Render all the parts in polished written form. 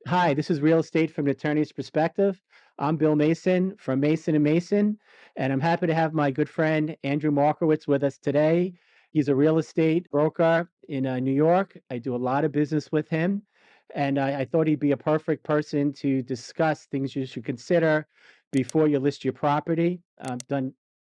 Hi, this is Real Estate from an Attorney's Perspective. I'm Bill Mason from Mason and Mason, and I'm happy to have my good friend Andrew Markowitz with us today. He's a real estate broker in New York. I do a lot of business with him, and I thought he'd be a perfect person to discuss things you should consider before you list your property. I've done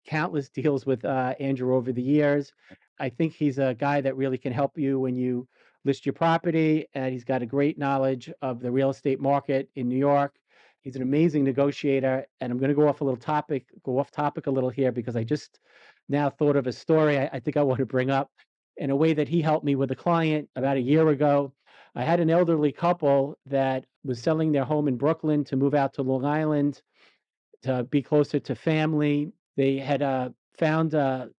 countless deals with Andrew over the years. I think he's a guy that really can help you when you list your property, and he's got a great knowledge of the real estate market in New York. He's an amazing negotiator, and I'm going to go off topic a little here because I just now thought of a story I think I want to bring up in a way that he helped me with a client about a year ago. I had an elderly couple that was selling their home in Brooklyn to move out to Long Island to be closer to family. They had found a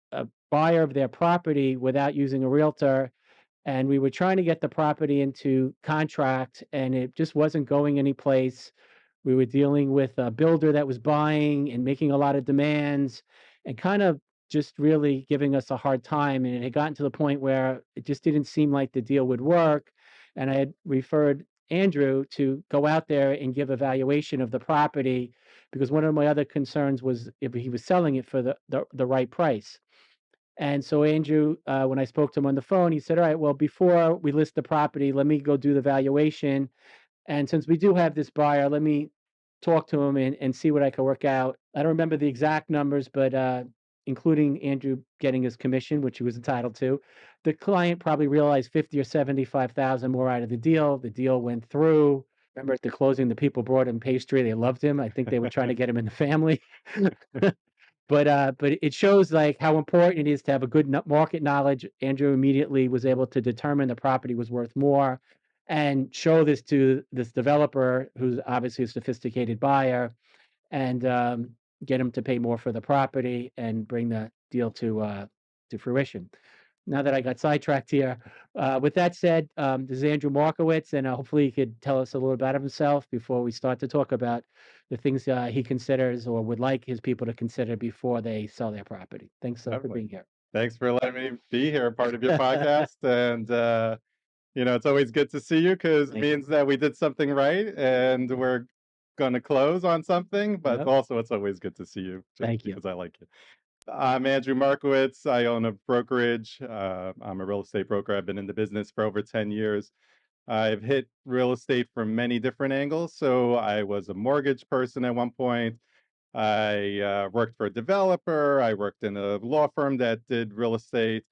buyer of their property without using a realtor, and we were trying to get the property into contract, and it just wasn't going anyplace. We were dealing with a builder that was buying and making a lot of demands and kind of just really giving us a hard time. And it had gotten to the point where it just didn't seem like the deal would work. And I had referred Andrew to go out there and give a valuation of the property because one of my other concerns was if he was selling it for the right price. And so Andrew, when I spoke to him on the phone, he said, "All right, well, before we list the property, let me go do the valuation. And since we do have this buyer, let me talk to him and see what I can work out." I don't remember the exact numbers, but including Andrew getting his commission, which he was entitled to, the client probably realized 50 or 75,000 more out of the deal. The deal went through. Remember at the closing, the people brought him pastry. They loved him. I think they were trying to get him in the family. But it shows, like, how important it is to have a good market knowledge. Andrew immediately was able to determine the property was worth more and show this to this developer, who's obviously a sophisticated buyer, and get him to pay more for the property and bring the deal to fruition. Now that I got sidetracked here, with that said, this is Andrew Markowitz, and hopefully he could tell us a little about himself before we start to talk about the things he considers or would like his people to consider before they sell their property. Thanks for Definitely. being here. Thanks for letting me be here, part of your podcast. And, it's always good to see you because it Thank you. means that we did something right and we're going to close on something. But Yep. also, it's always good to see you just Thank you. because I like you. I'm Andrew Markowitz. I own a brokerage. I'm a real estate broker. I've been in the business for over 10 years. I've hit real estate from many different angles. So I was a mortgage person at one point. I worked for a developer. I worked in a law firm that did real estate.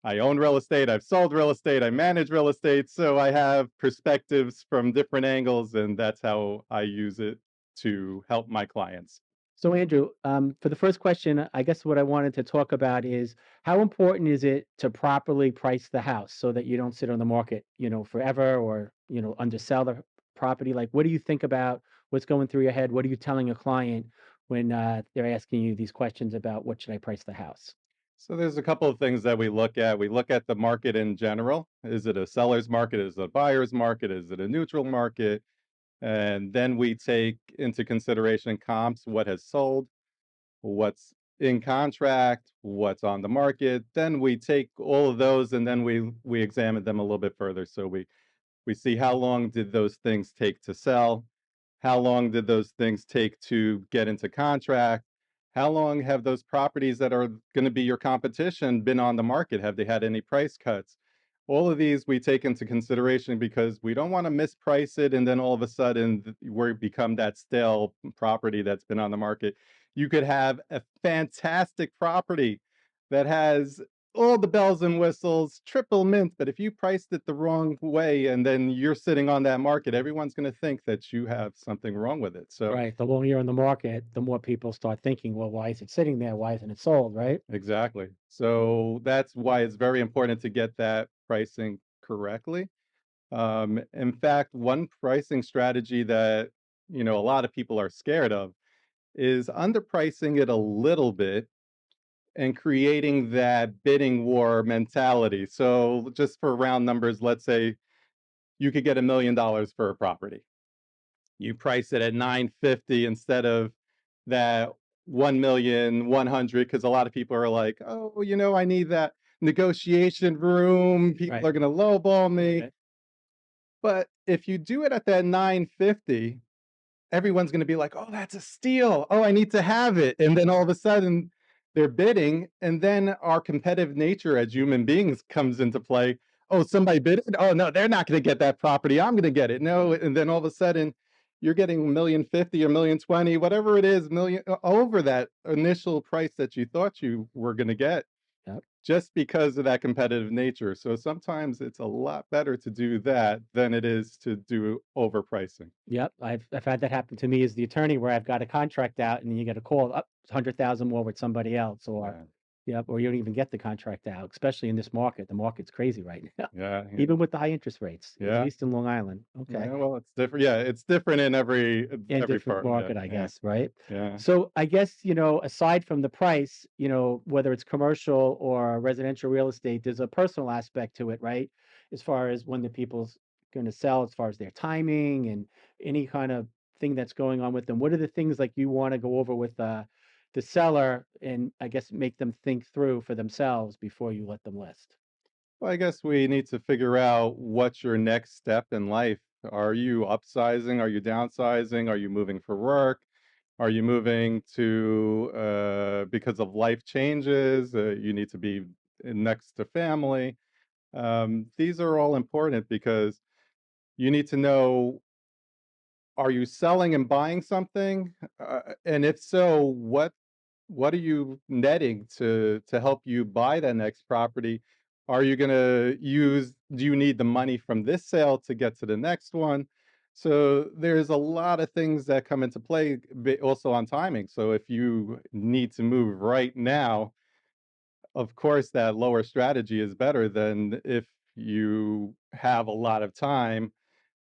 I own real estate. I've sold real estate. I manage real estate. So I have perspectives from different angles, and that's how I use it to help my clients. So, Andrew, for the first question, I guess what I wanted to talk about is how important is it to properly price the house so that you don't sit on the market, forever or, undersell the property? Like, what do you think about what's going through your head? What are you telling a client when they're asking you these questions about what should I price the house? So there's a couple of things that we look at. We look at the market in general. Is it a seller's market? Is it a buyer's market? Is it a neutral market? And then we take into consideration comps, what has sold, what's in contract, what's on the market. Then we take all of those and then we examine them a little bit further. So we see how long did those things take to sell? How long did those things take to get into contract? How long have those properties that are going to be your competition been on the market? Have they had any price cuts? All of these we take into consideration because we don't want to misprice it and then all of a sudden we become that stale property that's been on the market. You could have a fantastic property that has all the bells and whistles, triple mint, but if you priced it the wrong way and then you're sitting on that market, everyone's going to think that you have something wrong with it. So, Right. The longer you're on the market, the more people start thinking, well, why is it sitting there? Why isn't it sold? Right. exactly. So that's why it's very important to get that pricing correctly. In fact, one pricing strategy that, a lot of people are scared of is underpricing it a little bit and creating that bidding war mentality. So just for round numbers, let's say you could get $1 million for a property. You price it at 950 instead of that 1,100,000 because a lot of people are like, oh, I need that negotiation room. People Right. are going to lowball me. Right. But if you do it at that 950, everyone's gonna be like, "Oh, that's a steal. Oh, I need to have it." And then all of a sudden, they're bidding, and then our competitive nature as human beings comes into play. "Oh, somebody bid it? Oh, no, they're not gonna get that property. I'm gonna get it." No, and then all of a sudden, you're getting 1,050,000 or 1,020,000, whatever it is, million over that initial price that you thought you were gonna get Yep. just because of that competitive nature. So sometimes it's a lot better to do that than it is to do overpricing. Yep, I've had that happen to me as the attorney where I've got a contract out and then you get a call, up 100,000 more with somebody else, or Yeah. yep, or you don't even get the contract out, especially in this market. The market's crazy right now, Yeah, yeah, even with the high interest rates, at yeah. least in Long Island. Okay. Yeah, well, it's different. Yeah, it's different in In every different firm. Yeah, market, I yeah, guess, right? yeah. So I guess, aside from the price, whether it's commercial or residential real estate, there's a personal aspect to it, right? As far as when the people's going to sell, as far as their timing and any kind of thing that's going on with them. What are the things like you want to go over with the seller and I guess make them think through for themselves before you let them list? Well, I guess we need to figure out what's your next step in life. Are you upsizing? Are you downsizing? Are you moving for work? Are you moving to because of life changes? You need to be next to family. These are all important because you need to know, are you selling and buying something? And if so, what are you netting to help you buy that next property? Are you gonna use do you need the money from this sale to get to the next one? So there's a lot of things that come into play also on timing. So if you need to move right now, of course that lower strategy is better than if you have a lot of time.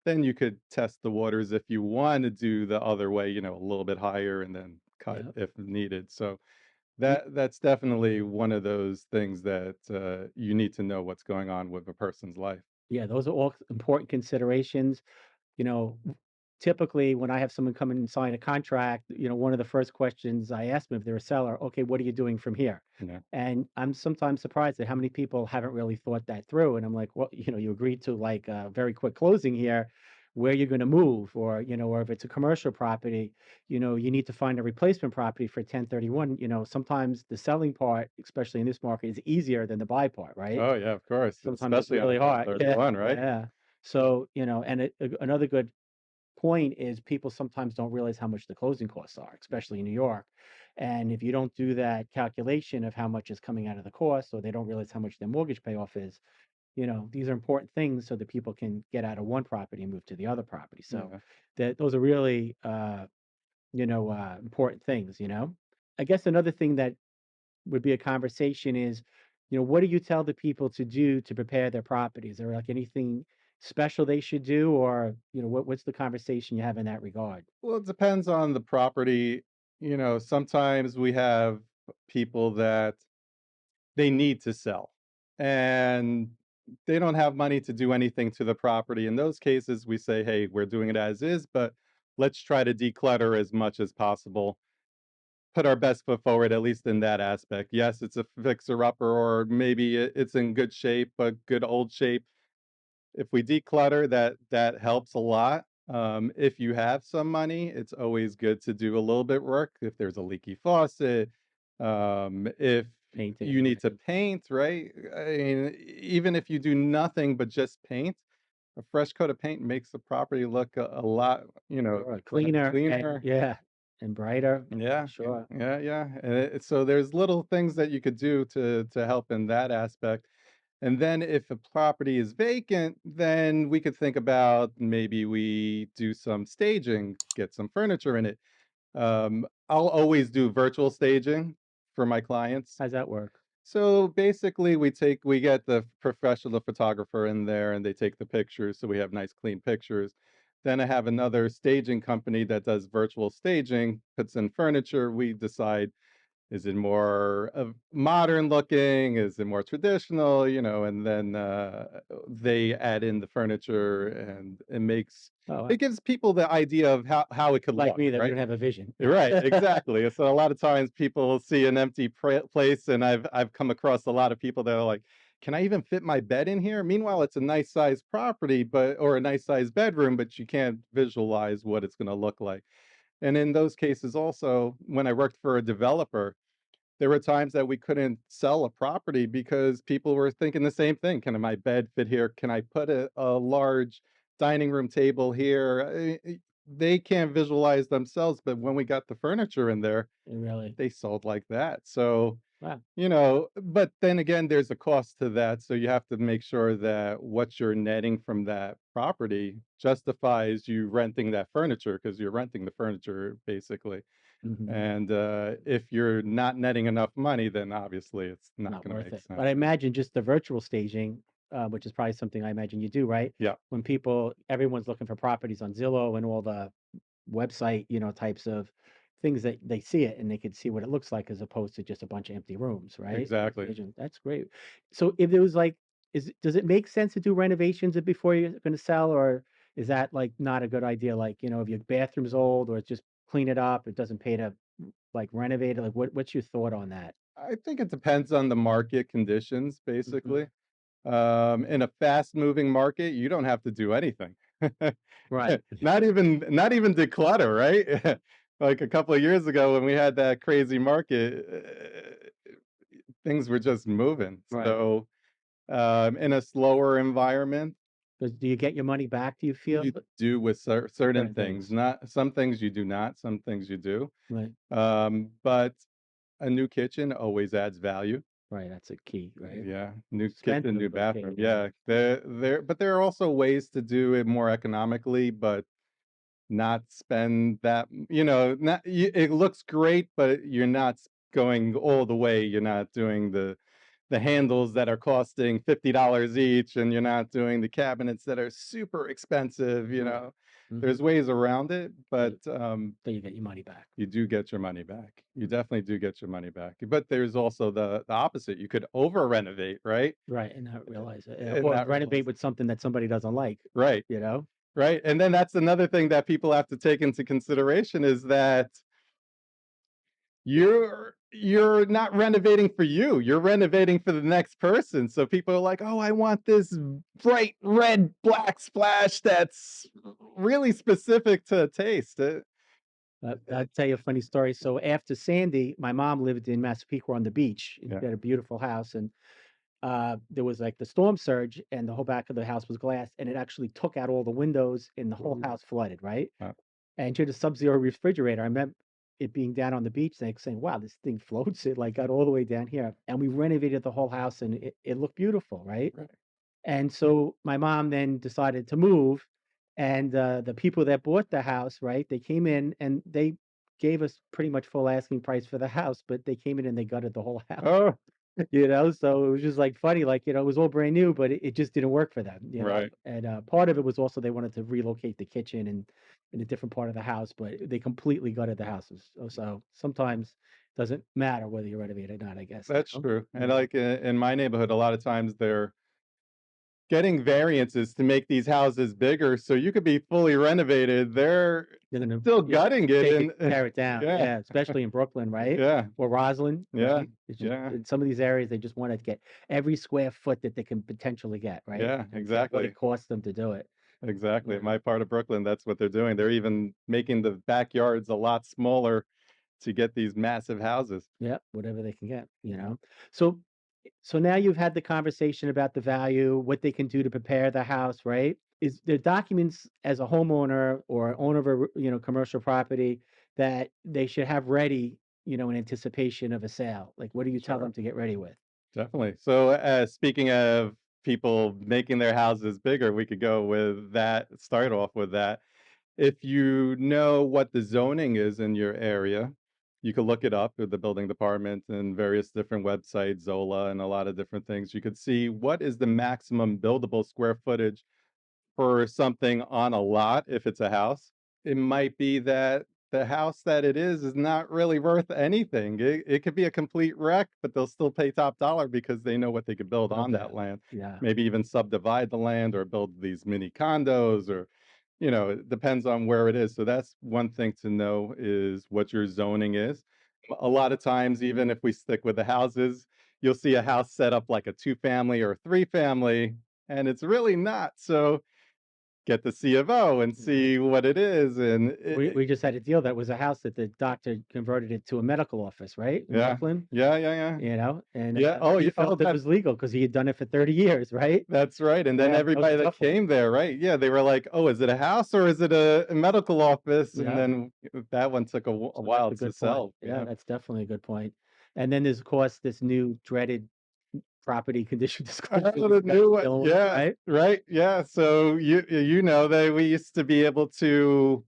Then you could test the waters if you want to do the other way, a little bit higher and then cut Yeah. if needed. So that's definitely one of those things that, you need to know what's going on with a person's life. Yeah, those are all important considerations. You know, typically when I have someone come in and sign a contract, one of the first questions I ask them if they're a seller, okay, what are you doing from here? Yeah. And I'm sometimes surprised at how many people haven't really thought that through. And I'm like, well, you agreed to like a very quick closing here, where you're going to move, or, or if it's a commercial property, you need to find a replacement property for 1031. Sometimes the selling part, especially in this market, is easier than the buy part, right? Oh, yeah, of course, Sometimes it's especially on a really hard. Yeah. 1031, right? Yeah. So, and another good point is people sometimes don't realize how much the closing costs are, especially in New York. And if you don't do that calculation of how much is coming out of the cost, or they don't realize how much their mortgage payoff is, these are important things so that people can get out of one property and move to the other property. So Yeah. that those are really, important things. I guess another thing that would be a conversation is, what do you tell the people to do to prepare their property? Is there like anything special they should do, or what's the conversation you have in that regard? Well, it depends on the property. Sometimes we have people that they need to sell, and they don't have money to do anything to the property. In those cases, we say, "Hey, we're doing it as is, but let's try to declutter as much as possible." Put our best foot forward, at least in that aspect. Yes, it's a fixer-upper, or maybe it's in good shape, but good old shape. If we declutter, that helps a lot. If you have some money, it's always good to do a little bit work. If there's a leaky faucet, if Painting, you need to right? paint, right? I mean, even if you do nothing but just paint, a fresh coat of paint makes the property look a lot, Sure, cleaner and cleaner. yeah, and brighter. Yeah, yeah, Sure. yeah, yeah. And so there's little things that you could do to help in that aspect. And then if a property is vacant, then we could think about maybe we do some staging, get some furniture in it. I'll always do virtual staging for my clients. How's that work? So basically, we get the professional photographer in there, and they take the pictures, so we have nice clean pictures. Then I have another staging company that does virtual staging, puts in furniture. We decide, is it more of modern looking? Is it more traditional? And then they add in the furniture, and Oh, wow. it gives people the idea of how it could Like look, me, that we right? don't have a vision. Right, exactly. So a lot of times people see an empty place, and I've come across a lot of people that are like, can I even fit my bed in here? Meanwhile, it's a nice sized property, but or a nice sized bedroom, but you can't visualize what it's going to look like. And in those cases, also, when I worked for a developer, there were times that we couldn't sell a property because people were thinking the same thing. Can my bed fit here? Can I put a large dining room table here? They can't visualize themselves, but when we got the furniture in there, Really? they sold like that. So, Wow. but then again, there's a cost to that. So you have to make sure that what you're netting from that property justifies you renting that furniture because you're renting the furniture basically. Mhm. And if you're not netting enough money, then obviously it's not Not going to worth make it. But sense. I imagine just the virtual staging, which is probably something I imagine you do, right? Yeah, When everyone's looking for properties on Zillow and all the website, types of things that they see it and they could see what it looks like as opposed to just a bunch of empty rooms, right? exactly. That's great. So if it was like, does it make sense to do renovations before you're going to sell, or is that like not a good idea? Like, if your bathroom's old or just clean it up, it doesn't pay to like renovate it. Like, what's your thought on that? I think it depends on the market conditions, Mhm. basically. In a fast-moving market, you don't have to do anything. Right. Not even declutter, right? Like a couple of years ago when we had that crazy market, things were just moving. Right. So, in a slower environment, Do you get your money back, do you feel? you do with certain Certain things. things. Not some things you do not, some things you do. Right. But a new kitchen always adds value. Right. That's a key, right? Yeah, new kitchen, Expensive, new but key. bathroom. Yeah. Yeah, but there are also ways to do it more economically, but not spend that. Not it looks great, but you're not going all the way. You're not doing the handles that are costing $50 each, and you're not doing the cabinets that are super expensive. Right. Hmm. There's ways around it, but So you get your money back. you do get your money back. You definitely do get your money back. But there's also the opposite. You could over renovate, right? Right. And not realize it. Yeah, And or not renovate realize with something that somebody doesn't like, right, you know? right. And then that's another thing that people have to take into consideration is that you're not renovating for you. You're renovating for the next person. So people are like, "Oh, I want this bright red black splash that's really specific to taste." I'll tell you a funny story. So after Sandy, my mom lived in Massapequa on the beach. And Yeah. she had a beautiful house, and there was like the storm surge, and the whole back of the house was glass, and it actually took out all the windows, and the whole Ooh. house flooded, right? Uh, And she had a sub-zero refrigerator. I remember it being down on the beach, like saying, "Wow, this thing floats." It like got all the way down here, and we renovated the whole house, and it looked beautiful, right? right. And so my mom then decided to move, and the people that bought the house, right? They came in and they gave us pretty much full asking price for the house, but they came in and they gutted the whole house. Oh, So it was just like funny, like, it was all brand new, but it just didn't work for them, right. and part of it was also they wanted to relocate the kitchen and in a different part of the house, but they completely gutted the houses. So sometimes doesn't matter whether you renovate or not, I guess, That's true. And Yeah. like in my neighborhood, a lot of times they're getting variances to make these houses bigger, so you could be fully renovated. They're They're gonna, still yeah, gutting it, take it, and tear it down. yeah, Yeah, especially in Brooklyn, right? yeah, Or Roslyn, yeah, right? It's just yeah, in some of these areas, they just wanna get every square foot that they can potentially get, right? yeah, And for what it exactly, costs them to do it. exactly. Yeah. In my part of Brooklyn, that's what they're doing. They're even making the backyards a lot smaller to get these massive houses. Yeah, whatever they can get, Yeah, So now you've had the conversation about the value, what they can do to prepare the house, right? Is there documents as a homeowner or owner of a, commercial property that they should have ready, in anticipation of a sale? Like, what do you tell them sure. to get ready with? Definitely. So, speaking of people making their houses bigger, we could go with that, start off with that. If you know what the zoning is in your area, you could look it up with the building department and various different websites, Zola, and a lot of different things. You could see what is the maximum buildable square footage for something on a lot if it's a house. It might be that the house that it is not really worth anything. It could be a complete wreck, but they'll still pay top dollar because they know what they could build Love on that that. land. Yeah. Maybe even subdivide the land or build these mini condos or it depends on where it is. So that's one thing to know is what your zoning is. A lot of times, even if we stick with the houses, you'll see a house set up like a two-family or a three-family, and it's really not. So get the C of O and Yeah. see what it is, and We just had a deal that was a house that the doctor converted it to a medical office, right, in yeah, Brooklyn, yeah, yeah, yeah, and, yeah. Oh, he yeah. Oh, felt it was legal because he had done it for 30 years, right? that's right. And then Yeah, that was a everybody that tough one. came there, right? Yeah, they were like, "Oh, is it a house or is it a medical office?" And Yeah, then that one took a so that's while a to good point. sell. Yeah, Yeah. that's definitely a good point. And then there's, of course, this new dreaded property condition disclosure Oh, that the you guys new are one. dealing with, Yeah, right? right. Yeah. So you know that we used to be able to,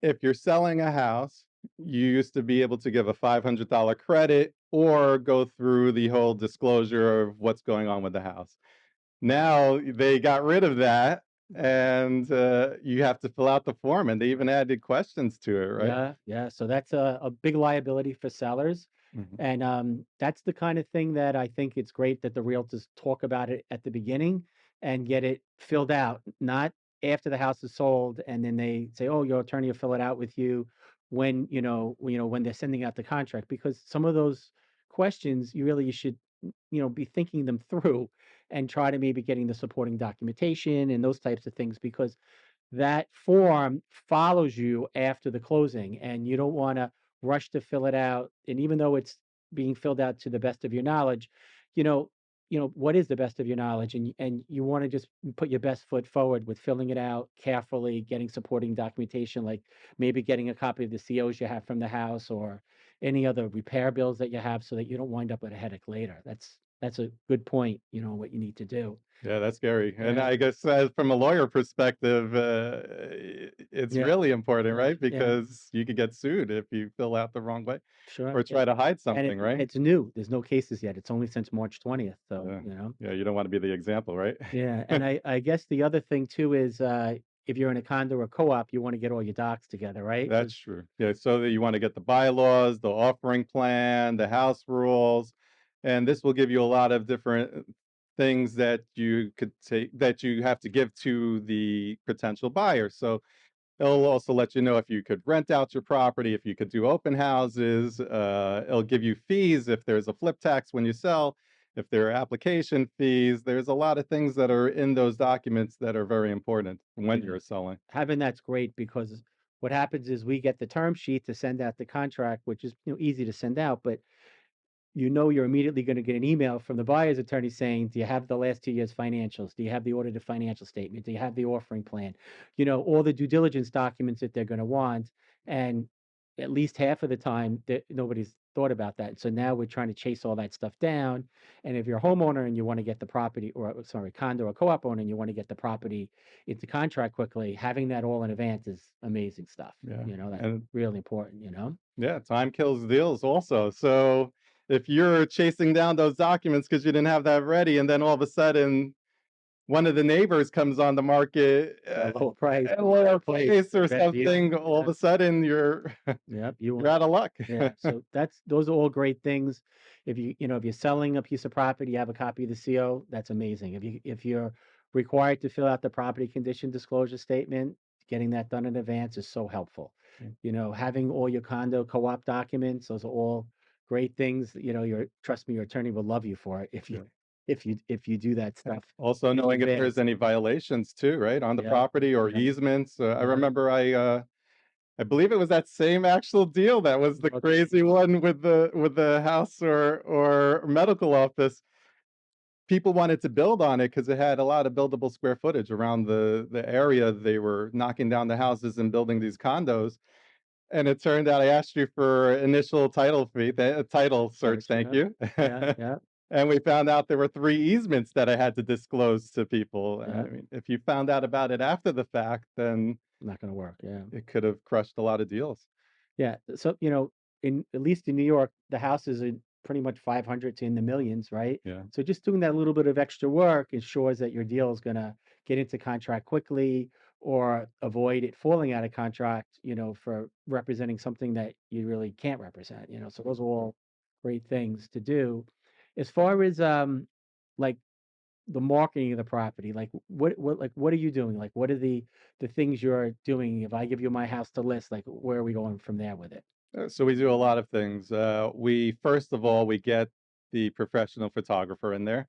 if you're selling a house, you used to be able to give a $500 credit or go through the whole disclosure of what's going on with the house. Now they got rid of that, and you have to fill out the form, and they even added questions to it, right? Yeah, yeah. So that's a big liability for sellers. Mhm. And that's the kind of thing that I think it's great that the realtors talk about it at the beginning and get it filled out, not after the house is sold and then they say, "Oh, your attorney will fill it out with you when, when they're sending out the contract." Because some of those questions you should, be thinking them through and try to maybe getting the supporting documentation and those types of things because that form follows you after the closing, and you don't wanna rush to fill it out, and even though it's being filled out to the best of your knowledge, you know what is the best of your knowledge? And you wanna just put your best foot forward with filling it out carefully, getting supporting documentation, like maybe getting a copy of the COs you have from the house or any other repair bills that you have so that you don't wind up with a headache later. That's a good point, what you need to do. Yeah, that's scary. And Yeah. I guess from a lawyer perspective, it's Yeah. really important, Yeah. right? Yeah. Because you could get sued if you fill out the wrong way Sure, or yeah, try to hide and something, right? it's new, there's no cases yet, it's only since March 20th, so, Yeah. Yeah, you don't want to be the example, right? yeah, and I guess the other thing too is, if you're in a condo or co-op, you wanna get all your docs together, right? That's Because true. Yeah, so that you want to get the bylaws, the offering plan, the house rules, and this will give you a lot of different things that you could take that you have to give to the potential buyer. So it'll also let you know if you could rent out your property, if you could do open houses. It'll give you fees if there's a flip tax when you sell, if there are application fees. There's a lot of things that are in those documents that are very important when yeah, you're selling. having that's great because what happens is we get the term sheet to send out the contract, which is, easy to send out, but you're immediately going to get an email from the buyer's attorney saying, "Do you have the last 2 years' financials? Do you have the audited financial statement? Do you have the offering plan?" All the due diligence documents that they're going to want. And at least half of the time, that nobody's thought about that. So now we're trying to chase all that stuff down. And if you're a homeowner and you want to get the property, or sorry, condo or co-op owner, and you want to get the property into contract quickly, having that all in advance is amazing stuff. Yeah. That's And really important. yeah, time kills deals also. So if you're chasing down those documents because you didn't have that ready, and then all of a sudden one of the neighbors comes on the market A lower price, at a better lower place, price or better deal. something, all of Yeah. a sudden you're Yep, you you're want out of luck. yeah, so those are all great things. If you're selling a piece of property, you have a copy of the CO, that's amazing. If you're required to fill out the property condition disclosure statement, getting that done in advance is so helpful. Having all your condo co-op documents, those are all great things. Trust me, your attorney will love you for it if you Yeah. if you do that Yeah. stuff Also in knowing if there's advance. any violations too, right, on the Yeah, property or yeah, easements. I yeah. remember I believe it was that same actual deal that was the Okay. crazy one with the house or medical office. People wanted to build on it because it had a lot of buildable square footage around the area. They were knocking down the houses and building these condos, and it turned out I asked you for initial title fee, the title search, Search, thank yeah. you. Yeah, yeah, And we found out there were 3 easements that I had to disclose to people. I yeah. mean, if you found out about it after the fact, then Not gonna work, yeah. it could have crushed a lot of deals. Yeah, so, in at least in New York, the houses are pretty much 500 to in the millions, right? Yeah, So just doing that little bit of extra work ensures that your deal is gonna get into contract quickly or avoid it falling out of contract, for representing something that you really can't represent. So those are all great things to do. As far as, like the marketing of the property, like what are you doing? Like what are the things you're doing? If I give you my house to list, like where are we going from there with it? so we do a lot of things. We first of all, we get the professional photographer in there.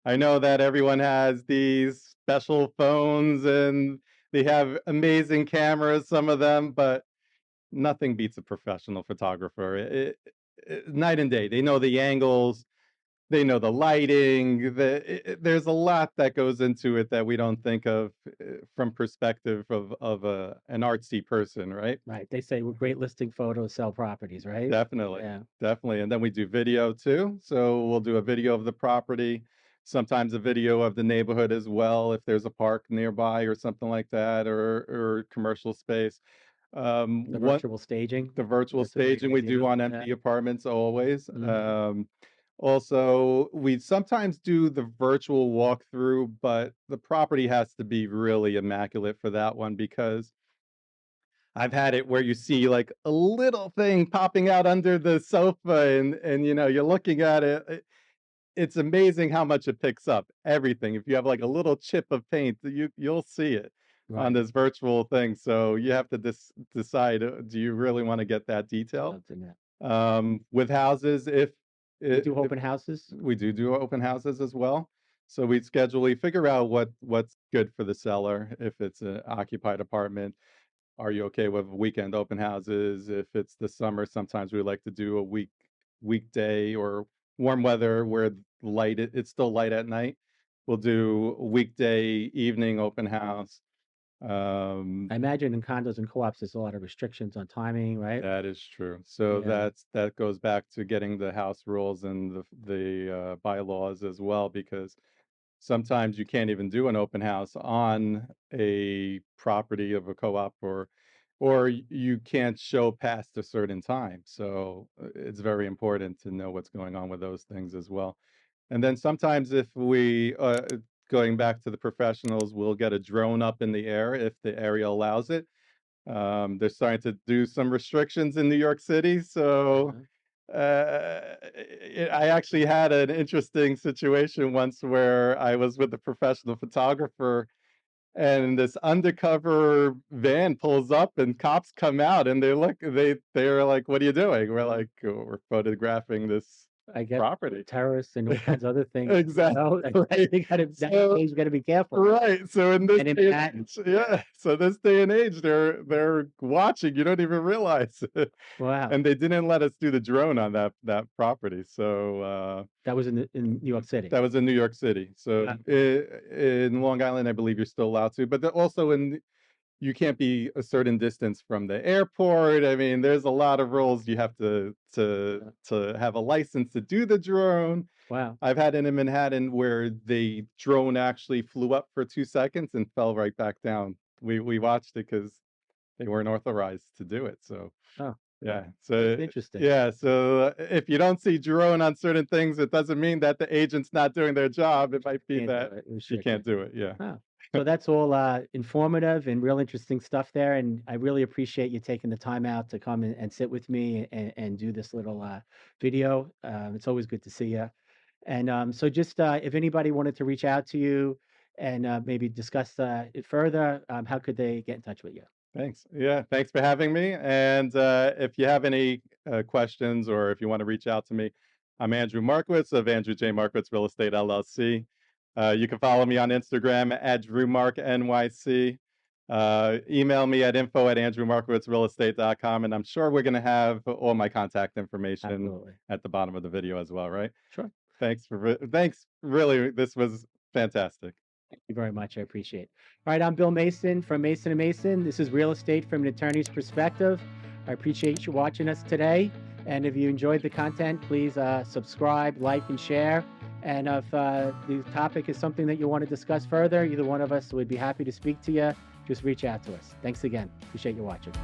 I know that everyone has these special phones and they have amazing cameras, some of them, but nothing beats a professional photographer. Night and day. They know the angles, they know the lighting. There's a lot that goes into it that we don't think of from perspective of an artsy person, right? Right. They say with great listing photos sell properties, right? Definitely, Yeah. definitely, and then we do video too, so we'll do a video of the property, sometimes a video of the neighborhood as well, if there's a park nearby or something like that, or commercial space. The What virtual staging. the virtual That's a great staging we do idea. on Yeah. empty apartments always. Mhm. Also, we sometimes do the virtual walkthrough, but the property has to be really immaculate for that one because I've had it where you see, like, a little thing popping out under the sofa and, you're looking at it. It's amazing how much it picks up, everything. If you have, like, a little chip of paint, you'll see it on Right. this virtual thing, so you have to decide, do you really wanna get that detail? Something that With houses, you do if open houses? we do open houses as well. So we figure out what's good for the seller, if it's an occupied apartment. Are you okay with weekend open houses? If it's the summer, sometimes we like to do a weekday or warm weather where it's still light at night. We'll do a weekday evening open house. Um, I imagine in condos and co-ops, there's a lot of restrictions on timing, right? that is true. So Yeah. that goes back to getting the house rules and the bylaws as well, because sometimes you can't even do an open house on a property of a co-op or you can't show past a certain time. So it's very important to know what's going on with those things as well. And then sometimes if going back to the professionals, we'll get a drone up in the air if the area allows it. They're starting to do some restrictions in New York City, so Uh-huh. I actually had an interesting situation once where I was with a professional photographer, and this undercover van pulls up, and cops come out, and they're like, "What are you doing?" We're like, "Oh, we're photographing this I guess property." terrorists and all kinds of other things, you Exactly. know, they gotta So nowadays you gotta be careful. right, so in this And in day and Manhattan. age yeah, so this day and age, they're watching, you don't even realize. Wow. And they didn't let us do the drone on that property, so, That was in New York City. that was in New York City. So, Wow. in Long Island, I believe you're still allowed to, but also you can't be a certain distance from the airport. I mean, there's a lot of rules. You have Yeah. to have a license to do the drone. Wow. I've had it in Manhattan where the drone actually flew up for 2 seconds and fell right back down. We watched it because they weren't authorized to do it, so, Oh, yeah. that's So, interesting. yeah, so, if you don't see drone on certain things, it doesn't mean that the agent's not doing their job. It might be Can't do that it, you can't restricted. do it, yeah. Oh, so that's all, informative and real interesting stuff there, and I really appreciate you taking the time out to come and sit with me and do this little, video. It's always good to see you. And, so just, if anybody wanted to reach out to you and, maybe discuss, it further, how could they get in touch with you? Thanks. Yeah, thanks for having me. And if you have any questions or if you want to reach out to me, I'm Andrew Markowitz of Andrew J. Markowitz Real Estate LLC. You can follow me on Instagram at DrewMarkNYC. Email me at info@andrewmarkowitzrealestate.com. And I'm sure we're going to have all my contact information Absolutely. at the bottom of the video as well, right? Sure. Thanks. Really, this was fantastic. Thank you very much. I appreciate it. All right, I'm Bill Mason from Mason& and Mason. This is real estate from an attorney's perspective. I appreciate you watching us today. And if you enjoyed the content, please subscribe, like, and share. And if the topic is something that you want to discuss further, either one of us would be happy to speak to you. Just reach out to us. Thanks again. Appreciate you watching.